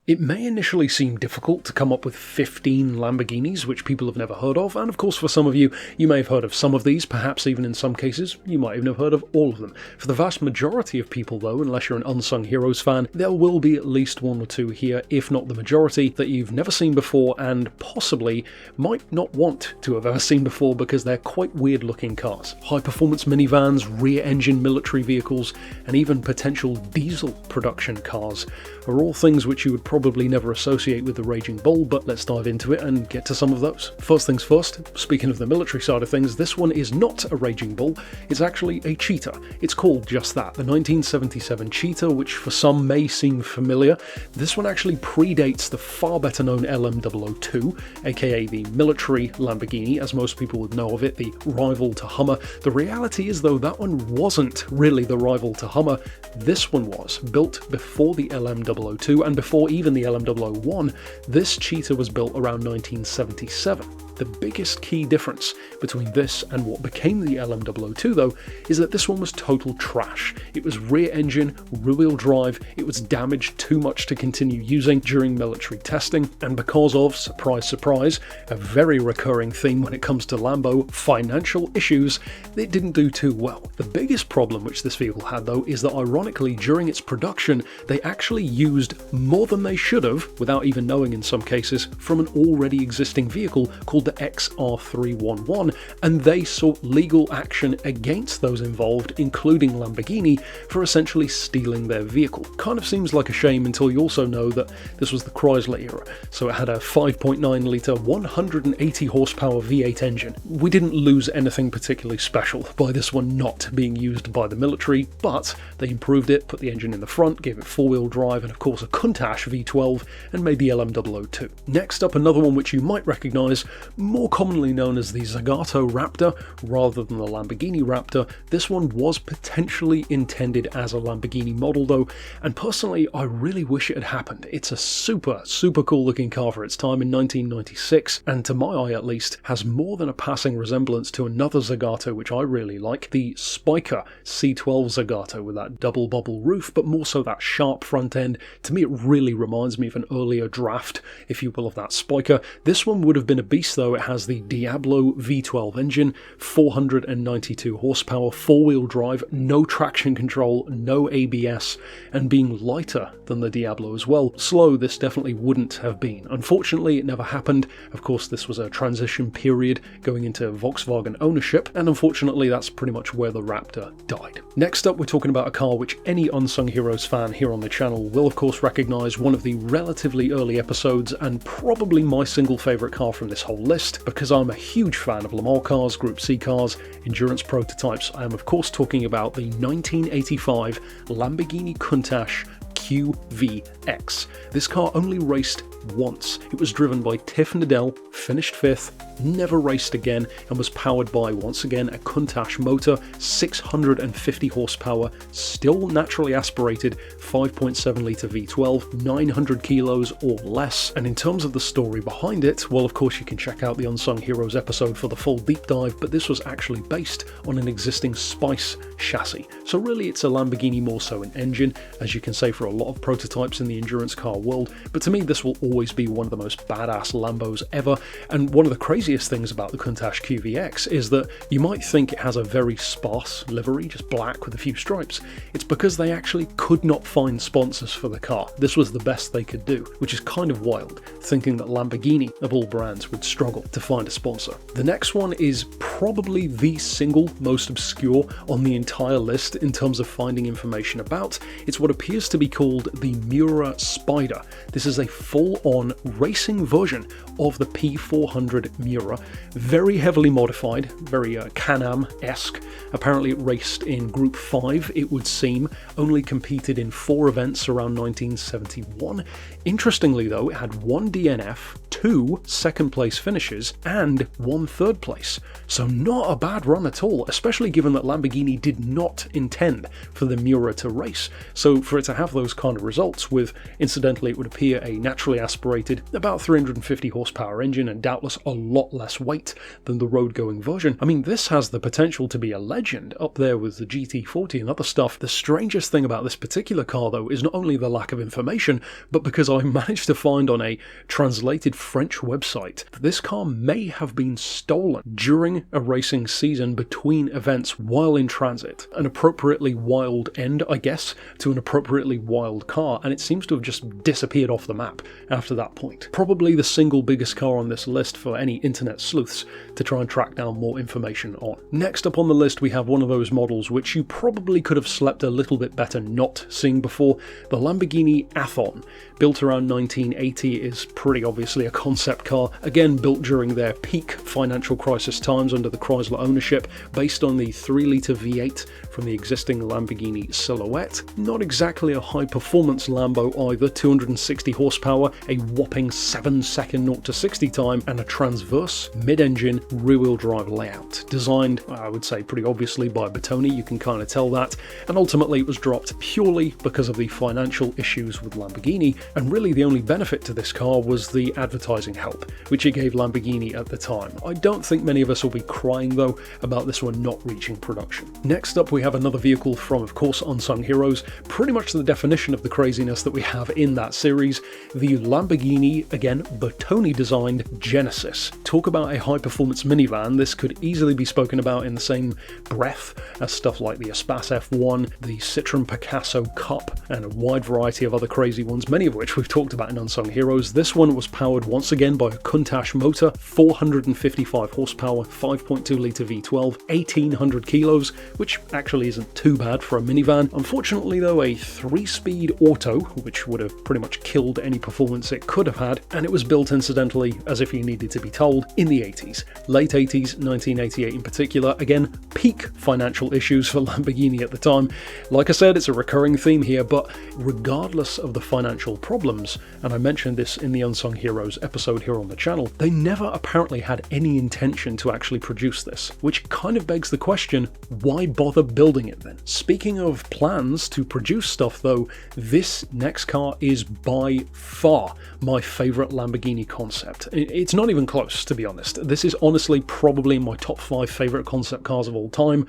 It may initially seem difficult to come up with 15 Lamborghinis which people have never heard of, and of course for some of you, you may have heard of some of these, perhaps even in some cases, you might even have heard of all of them. For the vast majority of people though, unless you're an Unsung Heroes fan, there will be at least one or two here, if not the majority, that you've never seen before and possibly might not want to have ever seen before because they're quite weird looking cars. High performance minivans, rear engine military vehicles, and even potential diesel production cars are all things which you would probably never associate with the Raging Bull, but let's dive into it and get to some of those. First things first, speaking of the military side of things, this one is not a Raging Bull, it's actually a Cheetah. It's called just that, the 1977 Cheetah, which for some may seem familiar. This one actually predates the far better known LM002, aka the military Lamborghini, as most people would know of it, the rival to Hummer. The reality is though, that one wasn't really the rival to Hummer. This one was built before the LM002 and before even the LM001. This Cheetah was built around 1977. The biggest key difference between this and what became the LM002 though is that this one was total trash. It was rear engine, rear-wheel drive, it was damaged too much to continue using during military testing, and because of, surprise surprise, a very recurring theme when it comes to Lambo, financial issues, it didn't do too well. The biggest problem which this vehicle had though is that ironically during its production they actually used more than they should have, without even knowing in some cases, from an already existing vehicle called the XR311, and they sought legal action against those involved, including Lamborghini, for essentially stealing their vehicle. Kind of seems like a shame until you also know that this was the Chrysler era, so it had a 5.9 litre 180 horsepower V8 engine. We didn't lose anything particularly special by this one not being used by the military, but they improved it, put the engine in the front, gave it four-wheel drive and of course a Countach V12, and made the LM002. Next up, another one which you might recognise, more commonly known as the Zagato Raptor rather than the Lamborghini Raptor. This one was potentially intended as a Lamborghini model though, and personally I really wish it had happened. It's a super cool looking car for its time in 1996, and to my eye at least has more than a passing resemblance to another Zagato which I really like, the Spiker C12 Zagato with that double bubble roof, but more so that sharp front end. To me it really reminds me of an earlier draft, if you will, of that Spiker. This one would have been a beast though. It has the Diablo V12 engine, 492 horsepower, four-wheel drive, no traction control, no ABS, and being lighter than the Diablo as well. Slow this definitely wouldn't have been. Unfortunately, it never happened. Of course, this was a transition period going into Volkswagen ownership, and unfortunately that's pretty much where the Raptor died. Next up, we're talking about a car which any Unsung Heroes fan here on the channel will of course recognise, one of the relatively early episodes, and probably my single favourite car from this whole list, because I'm a huge fan of Le Mans cars, Group C cars, endurance prototypes. I am of course talking about the 1985 Lamborghini Countach QVX. This car only raced once. It was driven by Tiff Needell, finished 5th, never raced again, and was powered by, once again, a Countach motor, 650 horsepower, still naturally aspirated, 5.7 litre V12, 900 kilos or less. And in terms of the story behind it, well of course you can check out the Unsung Heroes episode for the full deep dive, but this was actually based on an existing Spice chassis. So really it's a Lamborghini more so an engine, as you can say for a lot of prototypes in the endurance car world, but to me this will always be one of the most badass Lambos ever. And one of the craziest things about the Countach QVX is that you might think it has a very sparse livery, just black with a few stripes. It's because they actually could not find sponsors for the car. This was the best they could do, which is kind of wild, thinking that Lamborghini of all brands would struggle to find a sponsor. The next one is probably the single most obscure on the entire list in terms of finding information about. It's what appears to be called the Miura Spider. This is a full-on racing version of the P400 Miura, very heavily modified, very Can-Am-esque. Apparently it raced in Group 5, it would seem, only competed in 4 events around 1971. Interestingly though, it had 1 DNF, 2 second place finishes, and 1 third place. So not a bad run at all, especially given that Lamborghini did not intend for the Miura to race. So for it to have those those kind of results with, incidentally, it would appear a naturally aspirated, about 350 horsepower engine and doubtless a lot less weight than the road-going version. I mean, this has the potential to be a legend up there with the GT40 and other stuff. The strangest thing about this particular car, though, is not only the lack of information, but because I managed to find on a translated French website that this car may have been stolen during a racing season between events while in transit. An appropriately wild end, I guess, to an appropriately wild car, and it seems to have just disappeared off the map after that point. Probably the single biggest car on this list for any internet sleuths to try and track down more information on. Next up on the list we have one of those models which you probably could have slept a little bit better not seeing before. The Lamborghini Aon, built around 1980, is pretty obviously a concept car, again built during their peak financial crisis times under the Chrysler ownership, based on the 3-litre V8 from the existing Lamborghini Silhouette. Not exactly a high performance Lambo either, 260 horsepower, a whopping 7-second 0 to 60 time, and a transverse mid-engine rear-wheel drive layout. Designed, I would say pretty obviously by Bertone, you can kind of tell that, and ultimately it was dropped purely because of the financial issues with Lamborghini, and really the only benefit to this car was the advertising help, which it gave Lamborghini at the time. I don't think many of us will be crying though about this one not reaching production. Next up we have another vehicle from, of course, Unsung Heroes, pretty much the definition of the craziness that we have in that series, the Lamborghini, again, Bertone designed Genesis. Talk about a high performance minivan, this could easily be spoken about in the same breath as stuff like the Espace F1, the Citroen Picasso Cup, and a wide variety of other crazy ones, many of which we've talked about in Unsung Heroes. This one was powered once again by a Countach motor, 455 horsepower, 5.2 litre V12, 1800 kilos, which actually isn't too bad for a minivan. Unfortunately though, a 3-speed auto, which would have pretty much killed any performance it could have had, and it was built incidentally, as if you needed to be told, in the 80s. Late 80s, 1988 in particular, again, peak financial issues for Lamborghini at the time. Like I said, it's a recurring theme here, but regardless of the financial problems, and I mentioned this in the Unsung Heroes episode here on the channel, they never apparently had any intention to actually produce this, which kind of begs the question, why bother building it then? Speaking of plans to produce stuff though, this next car is by far my favourite Lamborghini concept. It's not even close, to be honest. This is honestly probably my top 5 favourite concept cars of all time.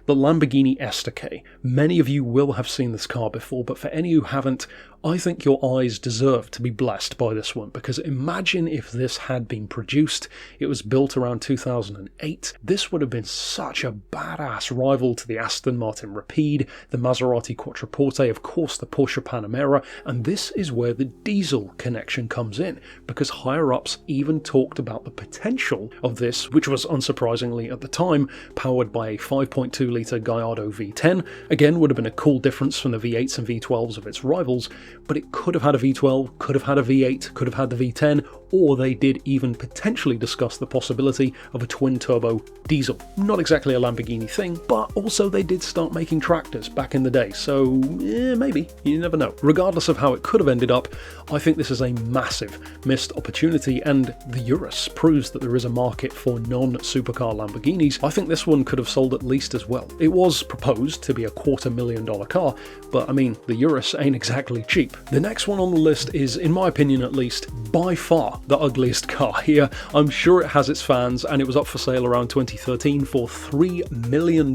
The Lamborghini Estacade. Many of you will have seen this car before, but for any who haven't, I think your eyes deserve to be blessed by this one, because imagine if this had been produced. It was built around 2008. This would have been such a badass rival to the Aston Martin Rapide, the Maserati Quattroporte, of course the Porsche Panamera, and this is where the diesel connection comes in, because higher-ups even talked about the potential of this, which was unsurprisingly at the time powered by a 5.2 litre Gallardo V10. Again, would have been a cool difference from the V8s and V12s of its rivals, but it could have had a V12, could have had a V8, could have had the V10, or they did even potentially discuss the possibility of a twin-turbo diesel. Not exactly a Lamborghini thing, but also they did start making tractors back in the day, so maybe, you never know. Regardless of how it could have ended up, I think this is a massive missed opportunity, and the Urus proves that there is a market for non-supercar Lamborghinis. I think this one could have sold at least as well. It was proposed to be a $250,000 car, but I mean, the Urus ain't exactly cheap. The next one on the list is, in my opinion at least, by far the ugliest car here. I'm sure it has its fans, and it was up for sale around 2013 for $3 million.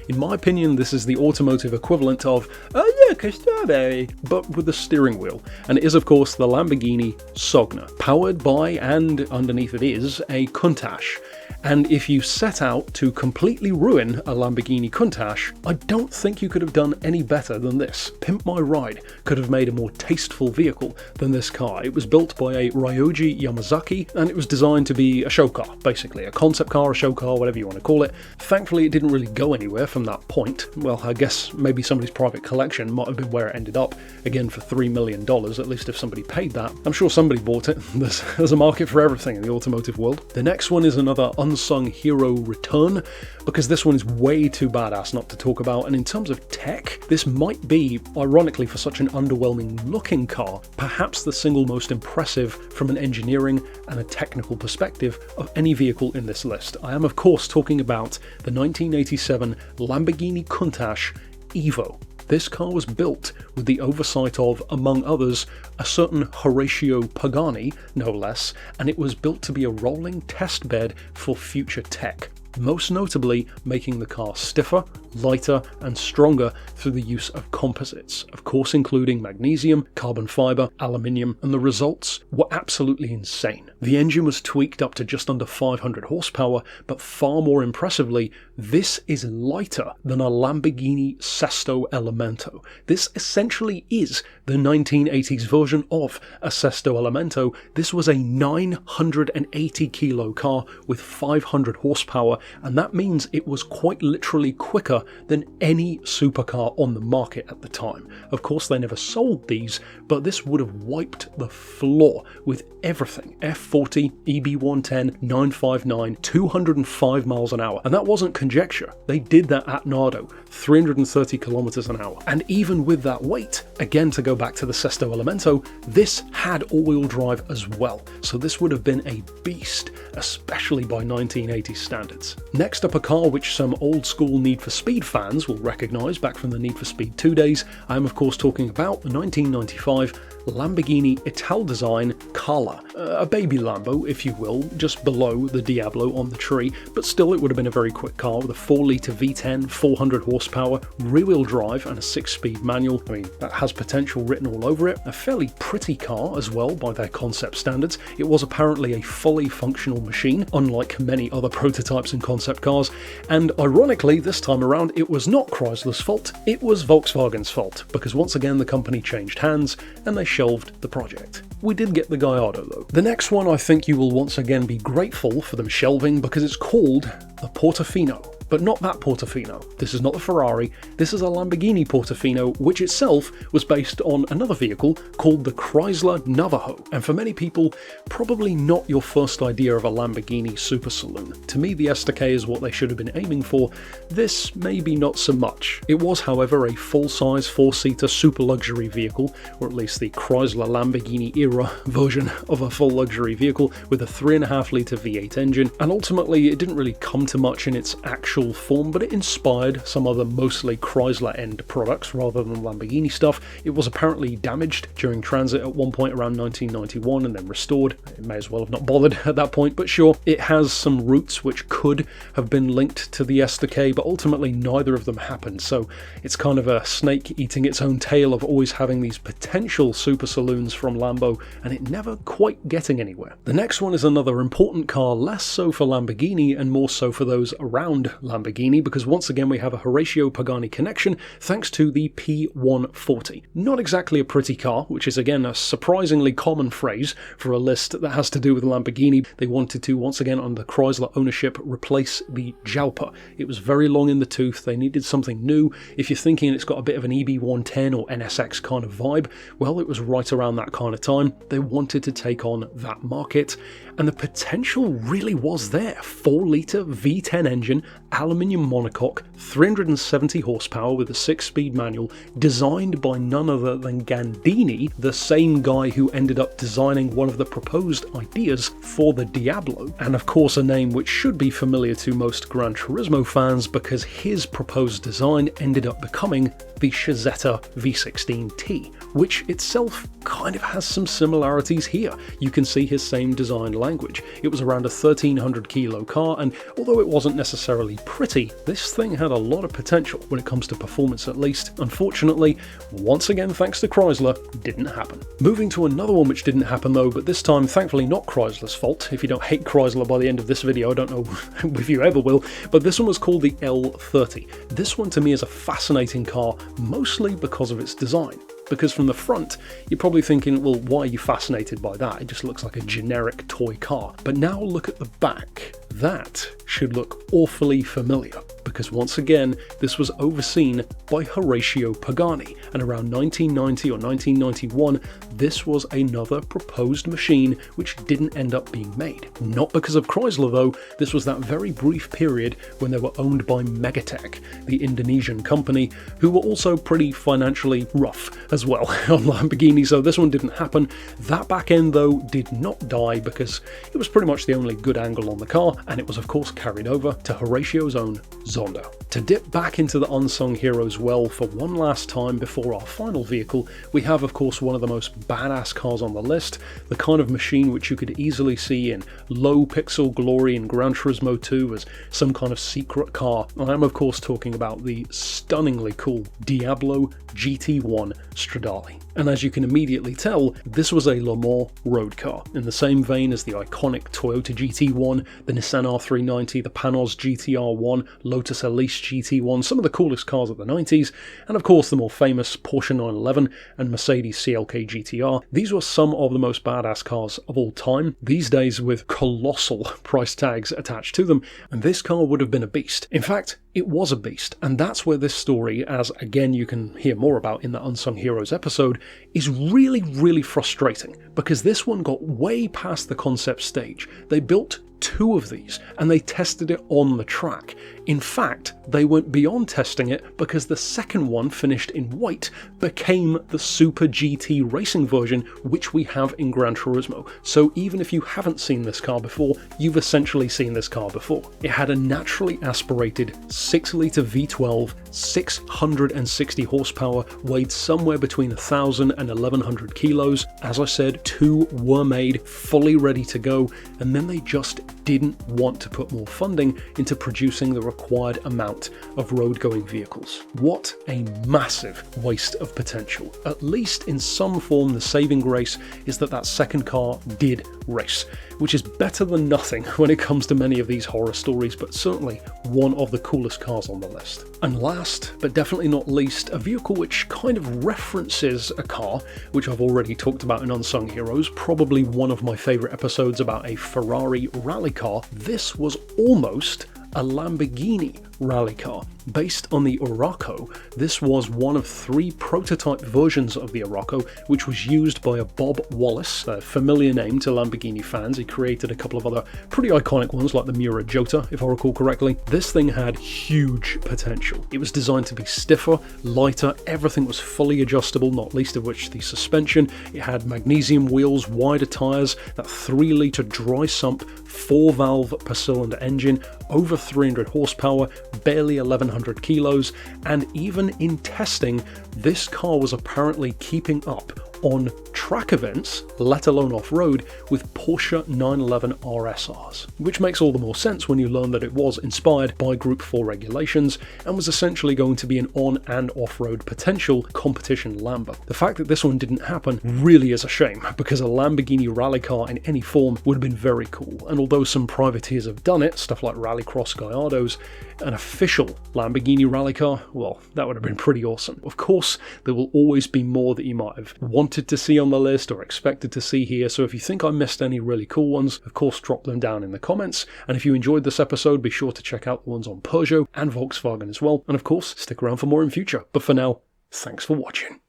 In my opinion, this is the automotive equivalent of, oh look, a strawberry, but with a steering wheel. And it is of course the Lamborghini Sogna, powered by, and underneath it is, a Countach. And if you set out to completely ruin a Lamborghini Countach, I don't think you could have done any better than this. Pimp My Ride could have made a more tasteful vehicle than this car. It was built by a Ryoji Yamazaki, and it was designed to be a show car, basically. A concept car, a show car, whatever you want to call it. Thankfully, it didn't really go anywhere from that point. Well, I guess maybe somebody's private collection might have been where it ended up, again for $3 million, at least if somebody paid that. I'm sure somebody bought it. There's a market for everything in the automotive world. The next one is another unsung hero return, because this one is way too badass not to talk about, and in terms of tech, this might be, ironically for such an underwhelming looking car, perhaps the single most impressive from an engineering and a technical perspective of any vehicle in this list. I am of course talking about the 1987 Lamborghini Kunach Evo. This car was built with the oversight of, among others, a certain Horacio Pagani, no less, and it was built to be a rolling test bed for future tech, most notably making the car stiffer, lighter and stronger through the use of composites, of course including magnesium, carbon fibre, aluminium, and the results were absolutely insane. The engine was tweaked up to just under 500 horsepower, but far more impressively, this is lighter than a Lamborghini Sesto Elemento. This essentially is the 1980s version of a Sesto Elemento. This was a 980 kilo car with 500 horsepower, and that means it was quite literally quicker than any supercar on the market at the time. Of course, they never sold these, but this would have wiped the floor with everything. F40, EB110, 959, 205 miles an hour. And that wasn't conjecture. They did that at Nardo, 330 kilometers an hour. And even with that weight, again to go back to the Sesto Elemento, this had all-wheel drive as well. So this would have been a beast, especially by 1980 standards. Next up, a car which some old school Need for Speed fans will recognise back from the Need for Speed 2 days. I am of course talking about the 1995 Lamborghini Italdesign Carla, a baby Lambo if you will, just below the Diablo on the tree, but still it would have been a very quick car with a 4-litre V10, 400 horsepower, rear-wheel drive and a 6-speed manual. I mean, that has potential written all over it. A fairly pretty car as well by their concept standards. It was apparently a fully functional machine, unlike many other prototypes and concept cars, and ironically this time around it was not Chrysler's fault, it was Volkswagen's fault, because once again the company changed hands and they shelved the project. We did get the Gallardo though. The next one I think you will once again be grateful for them shelving because it's called the Portofino. But not that Portofino. This is not the Ferrari, this is a Lamborghini Portofino, which itself was based on another vehicle called the Chrysler Navajo. And for many people, probably not your first idea of a Lamborghini super saloon. To me, the STK is what they should have been aiming for. This maybe not so much. It was, however, a full-size 4-seater super luxury vehicle, or at least the Chrysler Lamborghini era version of a full luxury vehicle with a 3.5-litre V8 engine. And ultimately, it didn't really come to much in its actual form, but it inspired some other mostly Chrysler end products rather than Lamborghini stuff. It was apparently damaged during transit at one point around 1991 and then restored. It may as well have not bothered at that point, but sure, it has some roots which could have been linked to the STK, but ultimately neither of them happened. So it's kind of a snake eating its own tail of always having these potential super saloons from Lambo and it never quite getting anywhere. The next one is another important car, less so for Lamborghini and more so for those around Lamborghini, because once again we have a Horacio Pagani connection thanks to the P140. Not exactly a pretty car, which is again a surprisingly common phrase for a list that has to do with Lamborghini. They wanted to once again under Chrysler ownership replace the Jalpa. It was very long in the tooth, they needed something new. If you're thinking it's got a bit of an EB110 or NSX kind of vibe, well it was right around that kind of time. They wanted to take on that market and the potential really was there. 4-litre V10 engine, aluminium monocoque, 370 horsepower with a 6-speed manual, designed by none other than Gandini, the same guy who ended up designing one of the proposed ideas for the Diablo, and of course a name which should be familiar to most Gran Turismo fans because his proposed design ended up becoming the Chizzetta V16T, which itself kind of has some similarities here. You can see his same design language. It was around a 1300 kilo car, and although it wasn't necessarily pretty, this thing had a lot of potential when it comes to performance at least. Unfortunately, once again thanks to Chrysler, didn't happen. Moving to another one which didn't happen though, but this time thankfully not Chrysler's fault. If you don't hate Chrysler by the end of this video, I don't know if you ever will, but this one was called the L30. This one to me is a fascinating car, mostly because of its design. Because from the front, you're probably thinking, well, why are you fascinated by that? It just looks like a generic toy car. But now look at the back. That should look awfully familiar, because once again, this was overseen by Horacio Pagani, and around 1990 or 1991, this was another proposed machine which didn't end up being made. Not because of Chrysler though, this was that very brief period when they were owned by Megatech, the Indonesian company, who were also pretty financially rough as well on Lamborghini, so this one didn't happen. That back end though did not die because it was pretty much the only good angle on the car, and it was of course carried over to Horacio's own Zorro. Honda. To dip back into the unsung heroes well for one last time before our final vehicle, we have of course one of the most badass cars on the list, the kind of machine which you could easily see in low pixel glory in Gran Turismo 2 as some kind of secret car. I am of course talking about the stunningly cool Diablo GT1 Stradale. And as you can immediately tell, this was a Le Mans road car, in the same vein as the iconic Toyota GT1, the Nissan R390, the Panoz GT-R1, Lotus Elise GT1, some of the coolest cars of the 90s, and of course the more famous Porsche 911 and Mercedes CLK GTR. These were some of the most badass cars of all time, these days with colossal price tags attached to them, and this car would have been a beast. In fact, it was a beast, and that's where this story, as again you can hear more about in the Unsung Heroes episode, is really frustrating, because this one got way past the concept stage. They built 2 of these and they tested it on the track. In fact, they went beyond testing it because the second one, finished in white, became the Super GT racing version which we have in Gran Turismo. So even if you haven't seen this car before, you've essentially seen this car before. It had a naturally aspirated 6-litre V12, 660 horsepower, weighed somewhere between 1,000 and 1,100 kilos. As I said, 2 were made, fully ready to go, and then they just didn't want to put more funding into producing the required amount of road-going vehicles. What a massive waste of potential. At least in some form, the saving grace is that that second car did race, which is better than nothing when it comes to many of these horror stories, but certainly one of the coolest cars on the list. And last, but definitely not least, a vehicle which kind of references a car which I've already talked about in Unsung Heroes, probably one of my favourite episodes about a Ferrari rally car. This was almost a Lamborghini rally car. Based on the Urus, this was one of 3 prototype versions of the Urus, which was used by a Bob Wallace, a familiar name to Lamborghini fans. He created a couple of other pretty iconic ones like the Miura Jota, if I recall correctly. This thing had huge potential. It was designed to be stiffer, lighter, everything was fully adjustable, not least of which the suspension. It had magnesium wheels, wider tyres, that 3-litre dry sump, 4-valve per cylinder engine, over 300 horsepower, barely 1,100 kilos, and even in testing, this car was apparently keeping up on track events, let alone off-road, with Porsche 911 RSRs, which makes all the more sense when you learn that it was inspired by Group 4 regulations and was essentially going to be an on- and off-road potential competition Lambo. The fact that this one didn't happen really is a shame, because a Lamborghini rally car in any form would have been very cool, and although some privateers have done it, stuff like Rallycross Gallardo's, an official Lamborghini rally car, well, that would have been pretty awesome. Of course, there will always be more that you might have wanted to see on the list or expected to see here, so if you think I missed any really cool ones, of course drop them down in the comments, and if you enjoyed this episode, be sure to check out the ones on Peugeot and Volkswagen as well, and of course stick around for more in future. But for now, thanks for watching.